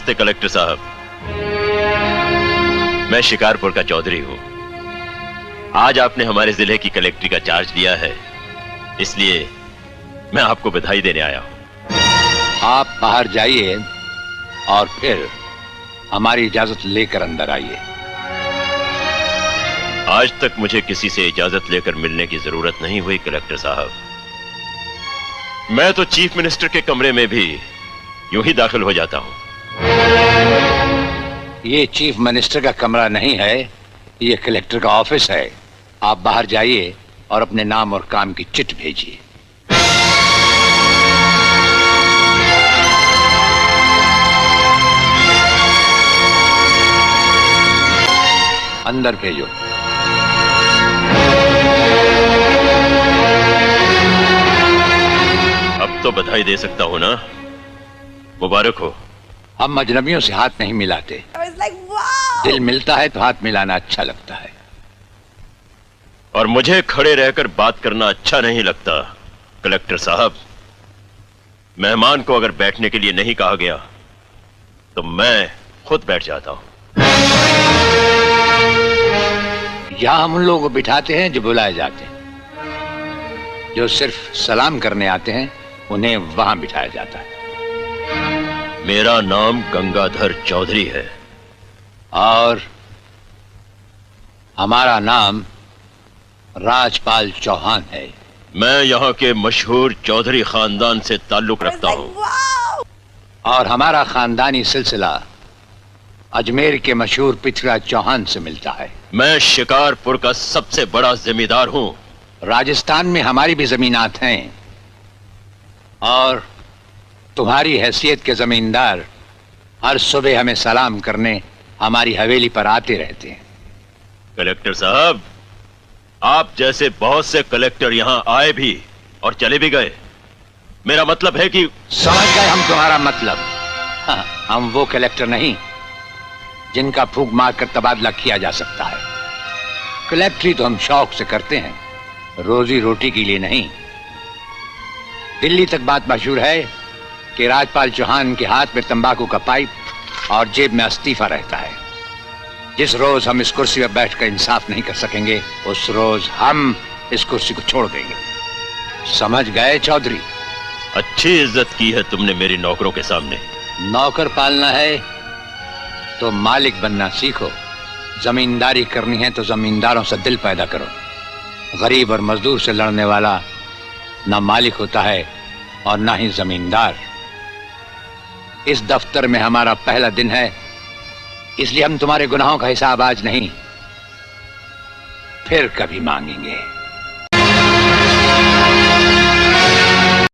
नमस्ते कलेक्टर साहब, मैं शिकारपुर का चौधरी हूं। आज आपने हमारे जिले की कलेक्ट्री का चार्ज लिया है, इसलिए मैं आपको बधाई देने आया हूं। आप बाहर जाइए और फिर हमारी इजाजत लेकर अंदर आइए। आज तक मुझे किसी से इजाजत लेकर मिलने की जरूरत नहीं हुई कलेक्टर साहब। मैं तो चीफ मिनिस्टर के कमरे में भी यूं ही दाखिल हो जाता हूं। ये चीफ मिनिस्टर का कमरा नहीं है, ये कलेक्टर का ऑफिस है। आप बाहर जाइए और अपने नाम और काम की चिट भेजिए। अंदर भेजो। अब तो बधाई दे सकता हूं ना? मुबारक हो। हम अजनबियों से हाथ नहीं मिलाते। दिल मिलता है तो हाथ मिलाना अच्छा लगता है। और मुझे खड़े रहकर बात करना अच्छा नहीं लगता कलेक्टर साहब। मेहमान को अगर बैठने के लिए नहीं कहा गया तो मैं खुद बैठ जाता हूं। यहां हम उन लोगों को बिठाते हैं जो बुलाए जाते हैं। जो सिर्फ सलाम करने आते हैं उन्हें वहां बिठाया जाता है। मेरा नाम गंगाधर चौधरी है और हमारा नाम राजपाल चौहान है। मैं यहाँ के मशहूर चौधरी खानदान से ताल्लुक रखता हूँ। और हमारा खानदानी सिलसिला अजमेर के मशहूर पृथ्वीराज चौहान से मिलता है। मैं शिकारपुर का सबसे बड़ा जमींदार हूँ। राजस्थान में हमारी भी जमीनात हैं और तुम्हारी हैसियत के जमींदार हर सुबह हमें सलाम करने हमारी हवेली पर आते रहते हैं। कलेक्टर साहब, आप जैसे बहुत से कलेक्टर यहाँ आए भी और चले भी गए। मेरा मतलब है कि समझ गए हम तुम्हारा मतलब। हाँ, हम वो कलेक्टर नहीं जिनका फूंक मारकर तबादला किया जा सकता है। कलेक्टरी तो हम शौक से करते हैं, रोजी रोटी के लिए नहीं। दिल्ली तक बात मशहूर है कि राजपाल चौहान के हाथ में तंबाकू का पाइप और जेब में इस्तीफा रहता है। जिस रोज हम इस कुर्सी पर बैठकर इंसाफ नहीं कर सकेंगे उस रोज हम इस कुर्सी को छोड़ देंगे। समझ गए चौधरी? अच्छी इज्जत की है तुमने मेरी नौकरों के सामने। नौकर पालना है तो मालिक बनना सीखो। जमींदारी करनी है तो जमींदारों से दिल पैदा करो। गरीब और मजदूर से लड़ने वाला ना मालिक होता है और ना ही जमींदार। इस दफ्तर में हमारा पहला दिन है, इसलिए हम तुम्हारे गुनाहों का हिसाब आज नहीं फिर कभी मांगेंगे।